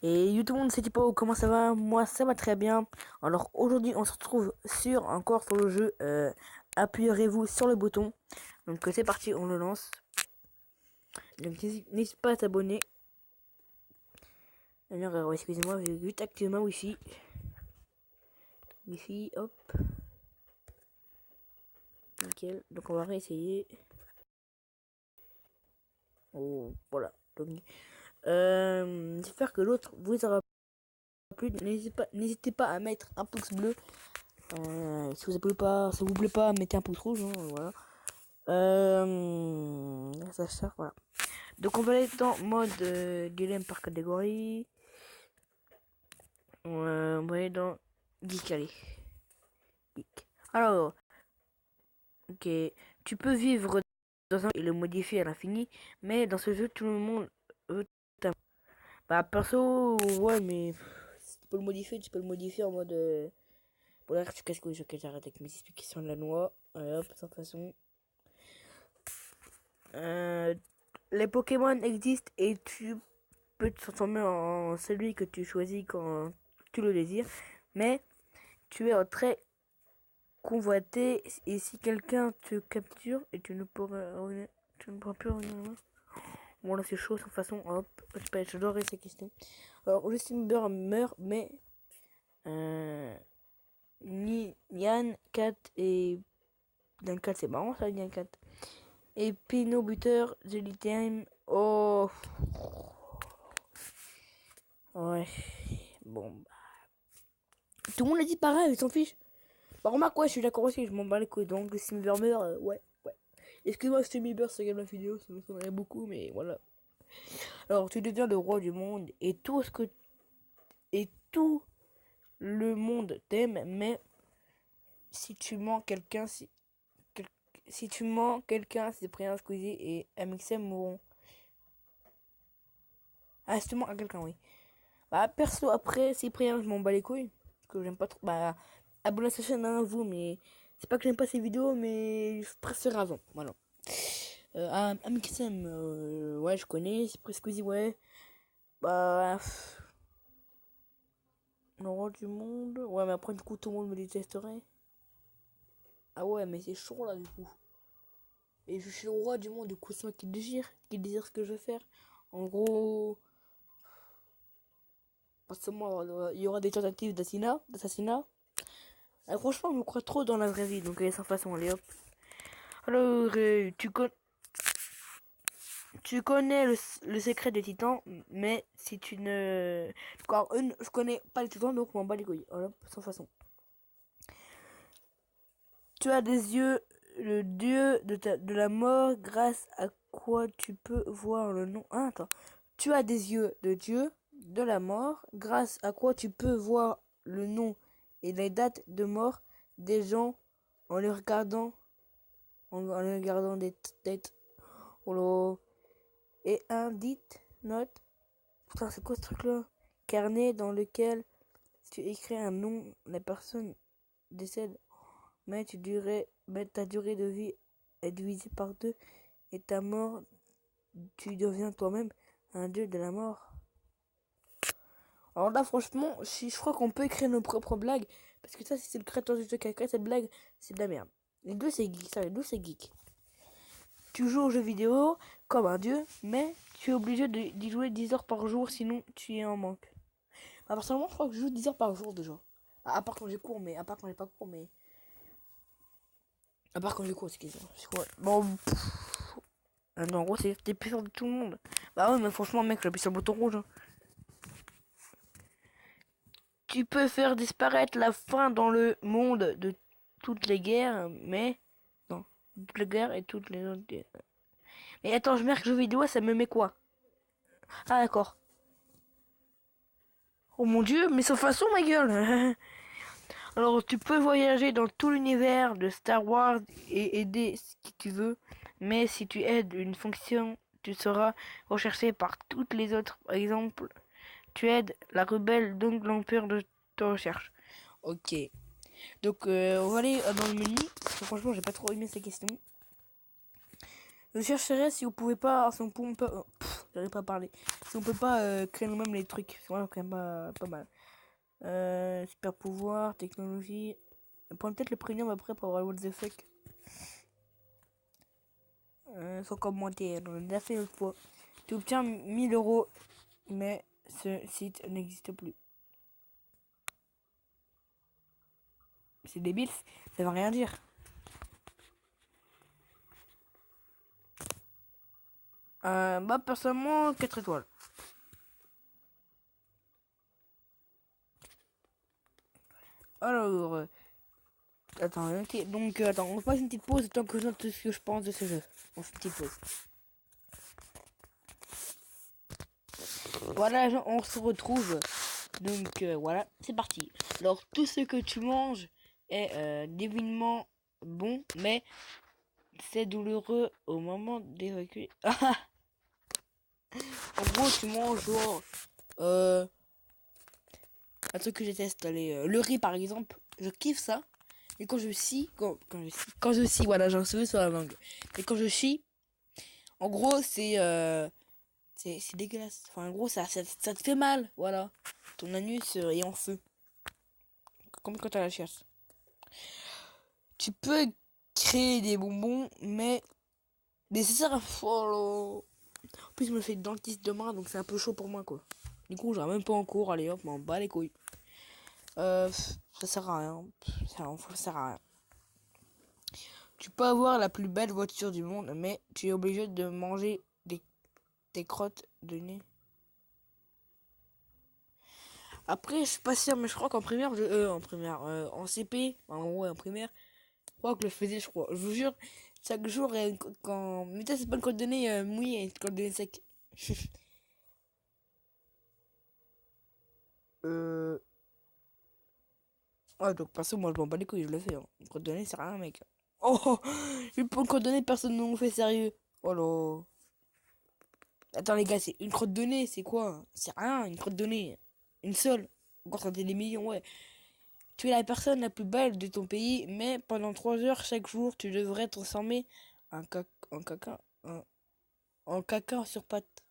Et tout le monde, c'est Tipo, comment ça va? Moi, ça va très bien. Alors aujourd'hui, on se retrouve encore sur le jeu. Appuyez-vous sur le bouton. Donc c'est parti, on le lance. Donc n'hésite pas à t'abonner. D'ailleurs, excusez-moi, j'ai juste activé ma wifi. Wifi, hop, nickel. Donc on va réessayer. Oh, voilà. Donc, j'espère que l'autre vous aura plu. N'hésitez pas à mettre un pouce bleu. Si vous plaît pas, mettez un pouce rouge. Hein, voilà. Ça, voilà. Donc on va aller dans mode dilemme par catégorie. On va aller dans geek, allez. Geek. Alors, ok. Tu peux vivre dans un et le modifier à l'infini, mais dans ce jeu, tout le monde veut ta. Bah, perso, ouais, mais tu peux le modifier en mode. Bon, là, tu casses que j'arrête avec mes explications de la loi. Allez hop, sans façon. Euh, les Pokémon existent et tu peux te transformer en celui que tu choisis quand tu le désires, mais tu es en très convoité et si quelqu'un te capture et tu ne pourras plus revenir. Bon là c'est chaud de toute façon, hop, j'adorais ces questions. Alors Justin Bieber meurt, mais ni Yann, Kat et Yann Kat c'est marrant ça, Yann Kat. Et Pino Buteur, Jelly Time, oh ouais, bon bah. Tout le monde a dit pareil, ils s'en fichent. Bah remarque, ouais, je suis d'accord aussi, je m'en bats les couilles. Donc, si Bieber meurt, ouais, ouais. Excuse-moi, si Bieber se regarde la vidéo, ça me sonnerait beaucoup, mais voilà. Alors, tu deviens le roi du monde et tout le monde t'aime, mais si tu mens quelqu'un, si tu mens quelqu'un, c'est Cyprien, Squeezie et MXM mourront. Ah, si tu mens à quelqu'un, oui. Bah, perso, après, Cyprien, je m'en bats les couilles. Parce que j'aime pas trop. Bah, abonnez à sa chaîne, hein, vous, mais c'est pas que j'aime pas ses vidéos, mais je préfère avant. Voilà. Amixem, ouais, je connais. C'est presque Squeezie, ouais. Bah, le roi du monde. Ouais, mais après, du coup, tout le monde me détesterait. Ah ouais, mais c'est chaud là, du coup. Et je suis le roi du monde, du coup, c'est moi qui désire ce que je veux faire. En gros, forcément, il y aura des tentatives d'assassinat. Ah, franchement, je me crois trop dans la vraie vie, donc sans façon, allez hop. Alors, tu connais le secret des titans, mais si tu ne. Encore une, je connais pas les titans, donc je m'en bats les couilles. Voilà, sans façon. Tu as des yeux, le dieu de la mort, grâce à quoi tu peux voir le nom. Ah, attends. Tu as des yeux de dieu de la mort, grâce à quoi tu peux voir le nom et les dates de mort des gens en les regardant, en les regardant des têtes. Oh là. Et un dit note. Putain, c'est quoi ce truc là? Carnet dans lequel si tu écris un nom, la personne décède, mais ta durée de vie est divisée par deux et ta mort, tu deviens toi-même un dieu de la mort. Alors là, franchement, je crois qu'on peut écrire nos propres blagues parce que ça, si c'est le créateur du jeu qui a créé cette blague, c'est de la merde. Les deux, c'est geek, ça, les deux, c'est geek. Tu joues aux jeux vidéo comme un dieu, mais tu es obligé d'y jouer 10 heures par jour, sinon tu es en manque. Bah, personnellement, je crois que je joue 10 heures par jour déjà. À part quand j'ai cours, mais à part quand j'ai pas cours, mais. À part quand j'ai cours, excusez-moi. Bon, non, en gros, c'est t'es plus fort de tout le monde. Bah ouais, mais franchement, mec, j'appuie sur le bouton rouge. Hein. Tu peux faire disparaître la faim dans le monde de toutes les guerres, mais. Non, toutes les guerres et toutes les autres. Mais attends, je marque jeux vidéo, ça me met quoi? Ah, d'accord. Oh mon dieu, mais sauf façon, ma gueule! Alors, tu peux voyager dans tout l'univers de Star Wars et aider ce que tu veux, mais si tu aides une fonction, tu seras recherché par toutes les autres. Par exemple, tu aides la rebelle, donc l'empire de te recherche. Ok. Donc, on va aller dans le menu. Parce que franchement, j'ai pas trop aimé ces questions. Je chercherai si vous pouvez pas, si on peut, j'arrive pas à parler. Si on peut pas créer nous-mêmes les trucs, c'est vraiment quand même pas mal. Super pouvoir, technologie. Prends peut-être le premium après pour avoir le what the fuck. Sans commentaire, on a déjà fait une fois. Tu obtiens 1000 €, mais ce site n'existe plus. C'est débile, ça veut rien dire. Bah personnellement 4 étoiles. Alors, attends, ok, donc attends, on passe une petite pause tant que je note ce que je pense de ce jeu. On fait une petite pause. Voilà, on se retrouve. Donc voilà, c'est parti. Alors tout ce que tu manges est divinement bon, mais c'est douloureux au moment d'évacuer. En gros, tu manges genre un truc que je déteste, le riz par exemple. Je kiffe ça. Et quand je scie, quand je scie, voilà, j'ai un cheveu sur la langue. Et quand je chie, en gros, c'est dégueulasse. Enfin, en gros, ça te fait mal, voilà. Ton anus est en feu. Comme quand t'as la chiasse. Tu peux créer des bonbons, mais ça sert à... Oh là. En plus, je me fais dentiste demain, donc c'est un peu chaud pour moi, quoi. Du coup, j'aurai même pas en cours, allez hop, m'en bats les couilles. Ça sert à rien. Ça sert à rien. Tu peux avoir la plus belle voiture du monde, mais tu es obligé de manger des crottes de nez. Après, je suis pas sûr, mais je crois qu'en primaire, en CP, en primaire, je crois que je le faisais, je crois. Je vous jure, chaque jour, quand... Mais ça, c'est pas une crotte de nez mouillée, c'est une crotte de nez sec. euh... Ouais, donc, perso, moi, je m'en bats les couilles, je le fais. Hein. Une crotte de nez, c'est rien, mec. Oh, une crotte de nez, personne ne nous fait sérieux. Oh là. Attends, les gars, c'est une crotte de nez, c'est quoi? C'est rien, une crotte de nez. Une seule. Encore ça, des millions, ouais. Tu es la personne la plus belle de ton pays, mais pendant 3 heures chaque jour, tu devrais transformer en caca, en caca sur pattes.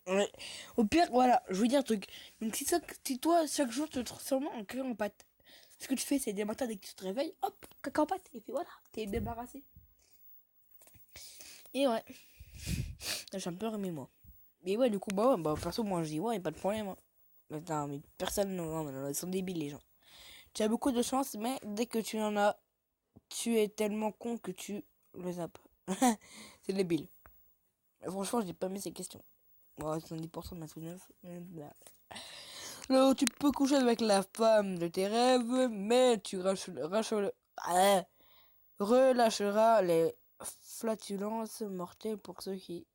Ouais. Au pire, voilà, je veux dire un truc. Donc si toi, chaque jour, tu te transformes en caca en pâte, ce que tu fais, c'est des matins dès que tu te réveilles, hop, caca en pâte, et puis voilà, t'es débarrassé. Et ouais, j'ai un peu remis moi. Mais ouais, du coup, bah, ouais, bah perso, moi je dis ouais, pas de problème. Hein. Attends, mais personne, non, ils sont débiles les gens. Tu as beaucoup de chance, mais dès que tu en as, tu es tellement con que tu le zappes. C'est débile. Franchement, j'ai pas mis ces questions. Ouais, 70% de ma souvenance. Alors, tu peux coucher avec la femme de tes rêves, mais tu relâcheras les flatulences mortelles pour ceux qui...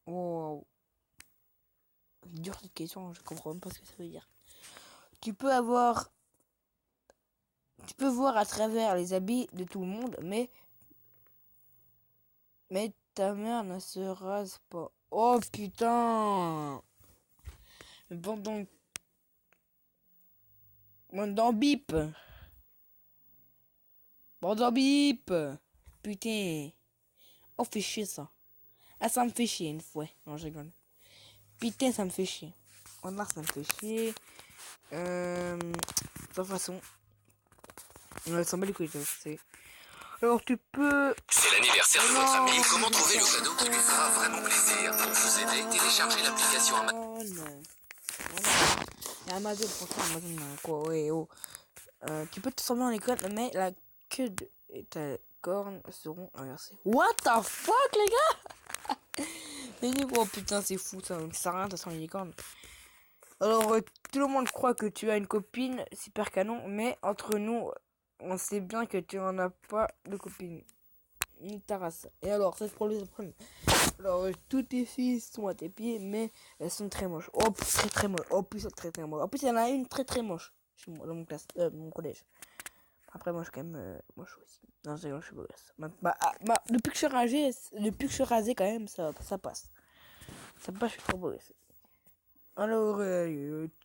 Wow. C'est dur cette question, je comprends même pas ce que ça veut dire. Tu peux avoir... Tu peux voir à travers les habits de tout le monde, mais ta mère ne se rase pas. Oh putain! Bon donc... Bon dans bip! Bon dans bip! Putain! Oh, fait chier ça. Ah, ça me fait chier une fois. Non, je rigole. Putain, ça me fait chier. Oh là, ça me fait chier. De toute façon, on s'en bat les couilles, c'est... Alors, tu peux... C'est l'anniversaire de votre ami. Comment trouver le cadeau qui lui fera vraiment plaisir? Pour vous aider, téléchargez l'application Amazon. Et Amazon, franchement, Amazon, quoi, ouais, oh. Tu peux te transformer en école, mais la queue et ta corne seront inversées. What the fuck, les gars? Mais oh putain, c'est fou, ça sert à rien, de toute façon, les cornes. Alors, tout le monde croit que tu as une copine super canon, mais entre nous, on sait bien que tu n'en as pas de copine. Ni ta race. Et alors, c'est le problème. Alors, toutes tes filles sont à tes pieds, mais elles sont très moches. Oh, très très moches. Oh, plus très très moche. En plus, il y en a une très très moche. Chez moi, dans mon classe, mon collège. Après, moi, je suis quand même moche aussi. Non, je suis beau gosse. Depuis que je suis rasé, quand même, ça passe. Ça passe, je suis trop beau gosse. Alors,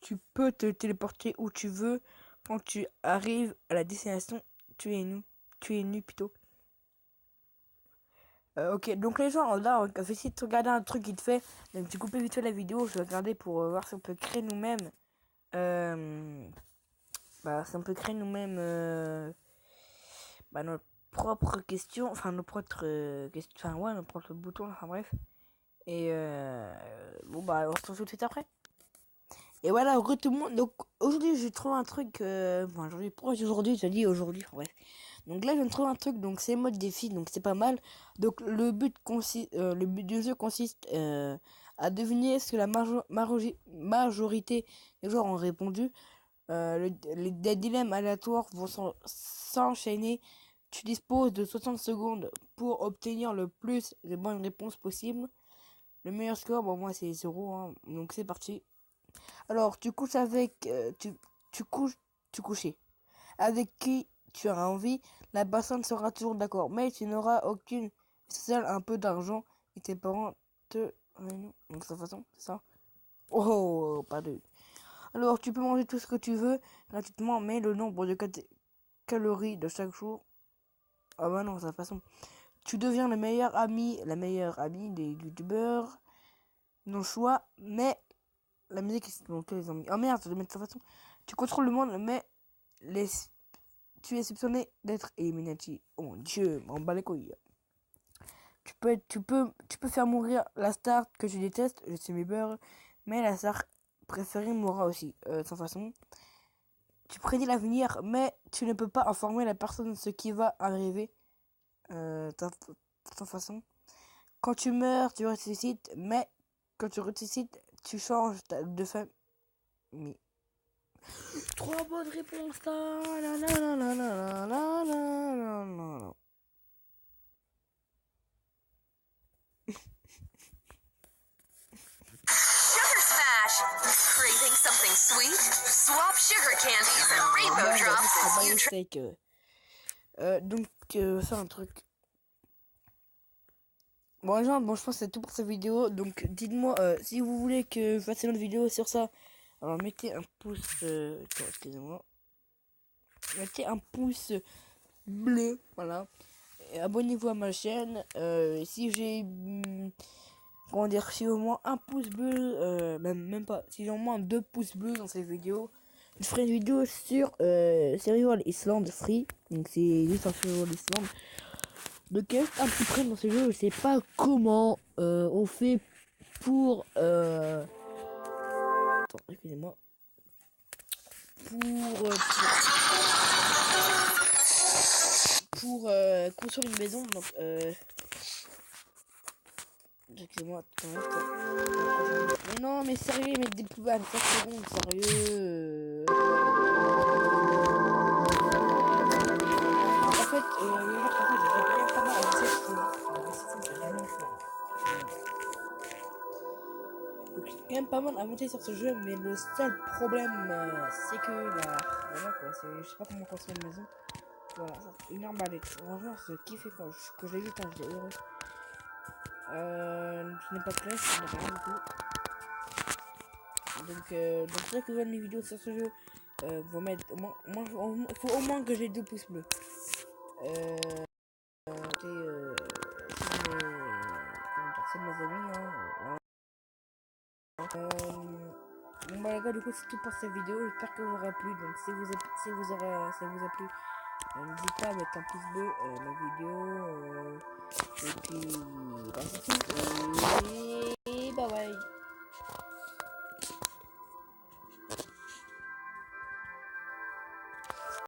tu peux te téléporter où tu veux. Quand tu arrives à la destination, tu es nu plutôt. Ok, donc les gens, là, on va essayer de regarder un truc vite fait. Donc, j'ai coupé vite fait la vidéo. Je vais regarder pour voir si on peut créer nous-mêmes. Si on peut créer nous-mêmes notre propre question. Enfin, nos propres questions. Enfin, ouais, nos propres boutons. Enfin, bref. Et bon, on se retrouve tout de suite après. Et voilà, heureux tout le monde. Donc, aujourd'hui, j'ai trouvé un truc. Aujourd'hui, je dis aujourd'hui. Enfin, bref. Donc là, je viens de trouver un truc. Donc, c'est mode défi. Donc, c'est pas mal. Donc, le but du jeu consiste à deviner ce que la majorité des joueurs ont répondu. Des dilemmes aléatoires vont s'enchaîner. Tu disposes de 60 secondes pour obtenir le plus de bonnes réponses possibles. Le meilleur score, bon, moi, c'est 0. Hein. Donc, c'est parti. Alors, tu couches avec... tu couchais. Avec qui tu as envie, la personne sera toujours d'accord. Mais tu n'auras aucune... seul un peu d'argent et tes parents te... Donc, de toute façon, c'est ça. Oh, pas de... Alors, tu peux manger tout ce que tu veux gratuitement, mais le nombre de calories de chaque jour... Ah bah non, de toute façon. Tu deviens la meilleure amie des youtubeurs. Nos choix, mais... La musique est donc les amis. Oh merde, de toute façon. Tu contrôles le monde, mais tu es soupçonné d'être Illuminati. Oh mon dieu, m'en bats les couilles. Tu peux faire mourir la star que je déteste, je suis Bieber, mais la star préférée mourra aussi. Sans façon. Tu prédis l'avenir, mais tu ne peux pas informer la personne de ce qui va arriver. Sans façon. Quand tu meurs, tu ressuscites, mais quand tu ressuscites, tu changes de famille. Trois bonnes réponses. Sugar Smash! Craving something sweet? Swap sugar candies and rainbow drops as you try. Donc, c'est un truc. Bon, les gens, je pense que c'est tout pour cette vidéo. Donc, dites-moi si vous voulez que je fasse une autre vidéo sur ça. Alors, mettez un pouce. Excusez-moi. Mettez un pouce bleu. Voilà. Et abonnez-vous à ma chaîne. Si j'ai. Comment dire, si au moins un pouce bleu, même pas, si j'ai au moins 2 pouces bleus dans cette vidéo, je ferai une vidéo sur Survival Island Free. Donc c'est juste un Survival Island. Donc un petit près dans ce jeu, je sais pas comment on fait pour attends, excusez-moi. Pour construire une maison. Donc excusez-moi. Mais non, mais sérieux, mettre des poubelles à 4 secondes, sérieux. En fait, j'ai pas mal avancé quand même pas mal avancé sur ce jeu, mais le seul problème, c'est que voilà quoi, je sais pas comment construire une maison. Voilà, une arbalète. Franchement, ce qui fait quand je l'ai vu quand j'étais heureux. Je n'ai pas de flèche, je n'ai rien du tout. Donc c'est ça que je vois mes vidéos sur ce jeu. Vous mettre faut au moins que j'ai 2 pouces bleus. C'est mes amis, hein. Bon bah les gars, du coup c'est tout pour cette vidéo. J'espère que vous aura plu. Donc si ça vous a plu, n'hésitez pas à mettre un pouce bleu la vidéo. Et puis bah, c'est tout.